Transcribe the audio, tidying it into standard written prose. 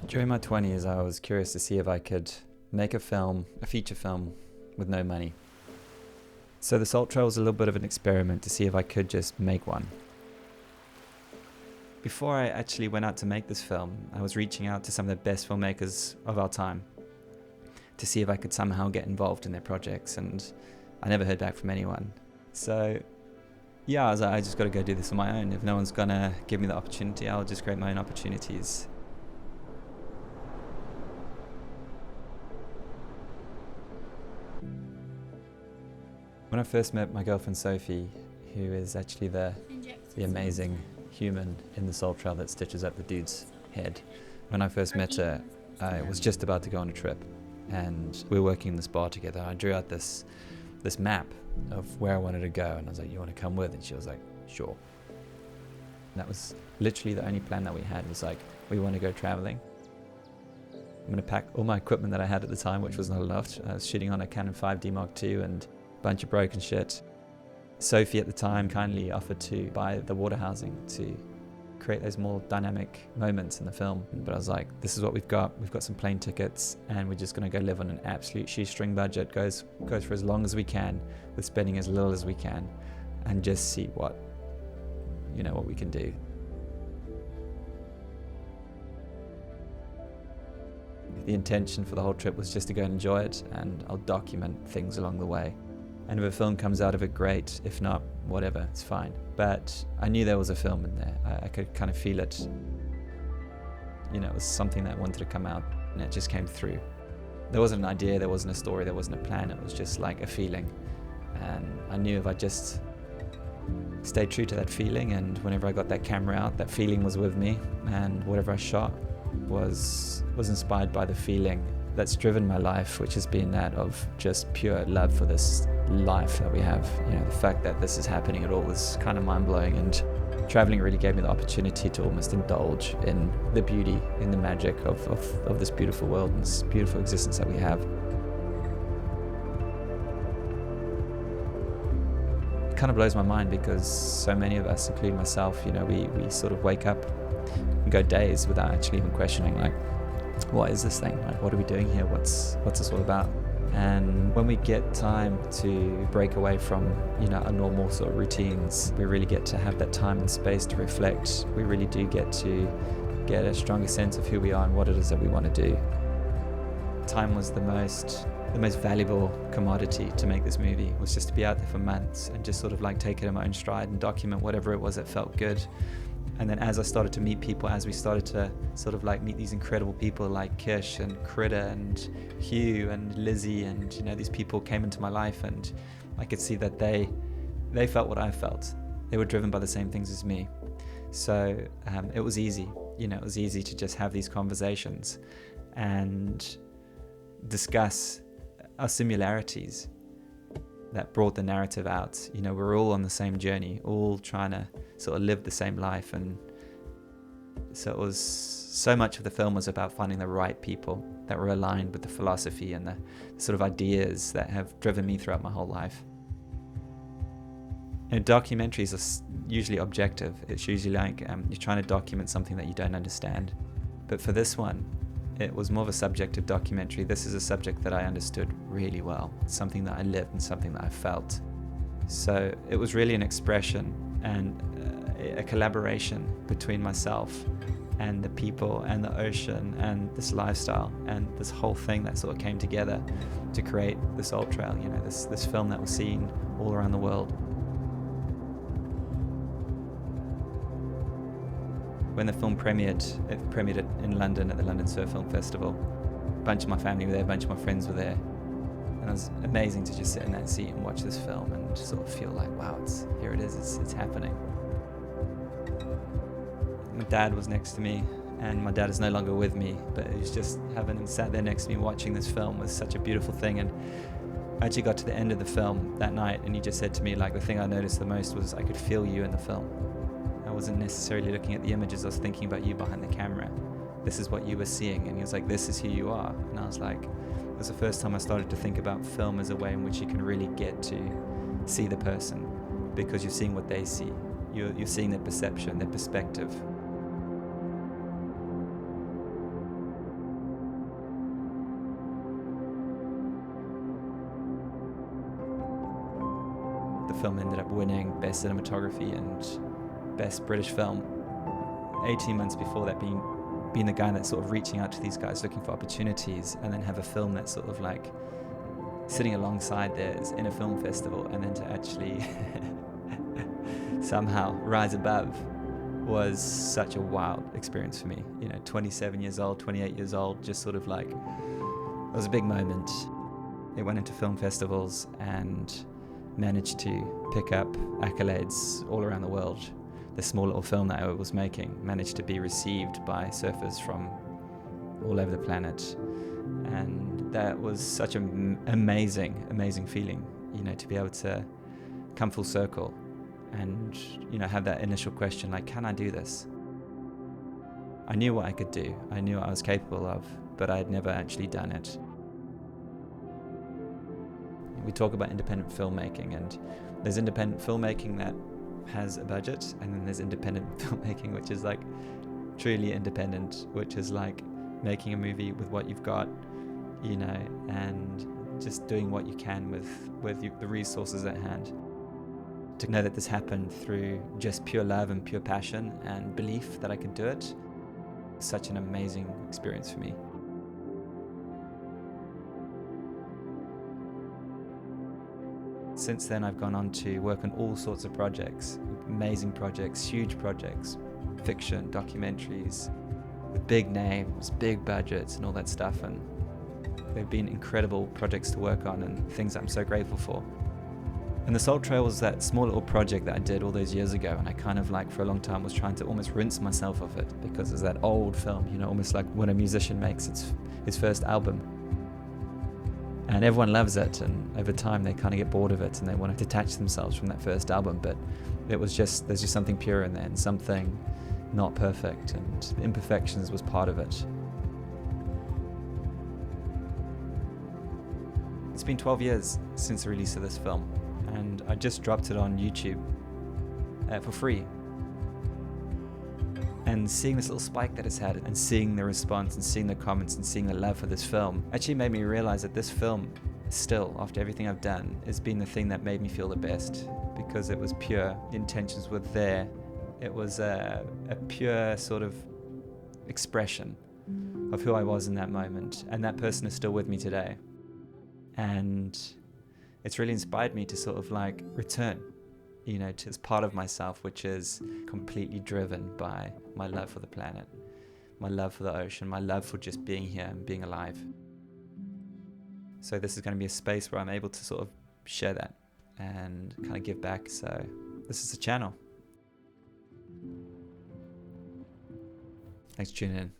During my 20s, I was curious to see if I could make a film, a feature film, with no money. So the Salt Trail was a little bit of an experiment to see if I could just make one. Before I actually went out to make this film, I was reaching out to some of the best filmmakers of our time to see if I could somehow get involved in their projects, and I never heard back from anyone. So yeah, I was like, I just got to go do this on my own. If no one's gonna give me the opportunity, I'll just create my own opportunities. When I first met my girlfriend Sophie, who is actually the amazing human in the Salt Trail that stitches up the dude's head. When I first met her, I was just about to go on a trip, and we were working in this bar together. I drew out this map of where I wanted to go, and I was like, "You want to come with?" And she was like, "Sure." And that was literally the only plan that we had. It was like, we want to go traveling. I'm going to pack all my equipment that I had at the time, which was not enough. I was shooting on a Canon 5D Mark II and bunch of broken shit. Sophie at the time kindly offered to buy the water housing to create those more dynamic moments in the film. But I was like, this is what we've got. We've got some plane tickets, and we're just going to go live on an absolute shoestring budget. Goes for as long as we can, with spending as little as we can, and just see what we can do. The intention for the whole trip was just to go and enjoy it, and I'll document things along the way. And if a film comes out of it, great. If not, whatever, it's fine. But I knew there was a film in there. I could kind of feel it. It was something that wanted to come out, and it just came through. There wasn't an idea, there wasn't a story, there wasn't a plan. It was just like a feeling. And I knew if I just stayed true to that feeling, and whenever I got that camera out, that feeling was with me, and whatever I shot was inspired by the feeling that's driven my life, which has been that of just pure love for this life that we have. The fact that this is happening at all was kind of mind-blowing, and traveling really gave me the opportunity to almost indulge in the beauty, in the magic of this beautiful world and this beautiful existence that we have. It kind of blows my mind because so many of us, including myself, we sort of wake up and go days without actually even questioning, like, what is this thing? Like, what are we doing here? What's this all about? And when we get time to break away from, our normal sort of routines, we really get to have that time and space to reflect. We really do get to get a stronger sense of who we are and what it is that we want to do. Time was the most valuable commodity to make this movie. It was just to be out there for months and just sort of like take it in my own stride and document whatever it was that felt good. And then as I started to meet people, as we started to sort of like meet these incredible people like Kish and Critter and Hugh and Lizzie, and these people came into my life, and I could see that they felt what I felt. They were driven by the same things as me. So it was easy. It was easy to just have these conversations and discuss our similarities that brought the narrative out. We're all on the same journey, all trying to sort of live the same life. And so it was, so much of the film was about finding the right people that were aligned with the philosophy and the sort of ideas that have driven me throughout my whole life. Documentaries are usually objective. It's usually like you're trying to document something that you don't understand. But for this one, it was more of a subjective documentary. This is a subject that I understood really well, something that I lived and something that I felt. So it was really an expression and a collaboration between myself and the people and the ocean and this lifestyle and this whole thing that sort of came together to create the Salt Trail, this film that was seen all around the world. When the film premiered, it premiered in London at the London Surf Film Festival. A bunch of my family were there, a bunch of my friends were there. And it was amazing to just sit in that seat and watch this film and sort of feel like, wow, here it is, it's happening. My dad was next to me, and my dad is no longer with me, but he was just having him sat there next to me watching this film was such a beautiful thing. And I actually got to the end of the film that night, and he just said to me, like, the thing I noticed the most was I could feel you in the film. I wasn't necessarily looking at the images, I was thinking about you behind the camera. This is what you were seeing. And he was like, this is who you are. And I was like, it was the first time I started to think about film as a way in which you can really get to see the person, because you're seeing what they see. You're seeing their perception, their perspective. the film ended up winning Best Cinematography and Best British Film. 18 months before that, being the guy that's sort of reaching out to these guys looking for opportunities, and then have a film that's sort of like sitting alongside theirs in a film festival, and then to actually somehow rise above was such a wild experience for me. 27 years old, 28 years old, just sort of like, it was a big moment. It went into film festivals and managed to pick up accolades all around the world. The small little film that I was making managed to be received by surfers from all over the planet. And that was such an amazing feeling, to be able to come full circle and, have that initial question, like, can I do this? I knew what I could do. I knew what I was capable of, but I had never actually done it. We talk about independent filmmaking, and there's independent filmmaking that has a budget, and then there's independent filmmaking which is like truly independent, which is like making a movie with what you've got, and just doing what you can with the resources at hand. To know that this happened through just pure love and pure passion and belief that I could do it, such an amazing experience for me. Since then, I've gone on to work on all sorts of projects, amazing projects, huge projects, fiction, documentaries, with big names, big budgets and all that stuff, and they've been incredible projects to work on and things I'm so grateful for. And the Salt Trail was that small little project that I did all those years ago, and I kind of like for a long time was trying to almost rinse myself of it, because it's that old film, almost like when a musician makes his first album. And everyone loves it, and over time they kind of get bored of it and they want to detach themselves from that first album, but there's just something pure in there and something not perfect, and the imperfections was part of it. It's been 12 years since the release of this film, and I just dropped it on YouTube for free. And seeing this little spike that it's had, and seeing the response, and seeing the comments, and seeing the love for this film, actually made me realize that this film, still, after everything I've done, has been the thing that made me feel the best, because it was pure. The intentions were there. It was a pure sort of expression of who I was in that moment, and that person is still with me today. And it's really inspired me to sort of like return, to as part of myself, which is completely driven by my love for the planet, my love for the ocean, my love for just being here and being alive. So this is going to be a space where I'm able to sort of share that and kind of give back. So this is the channel. Thanks for tuning in.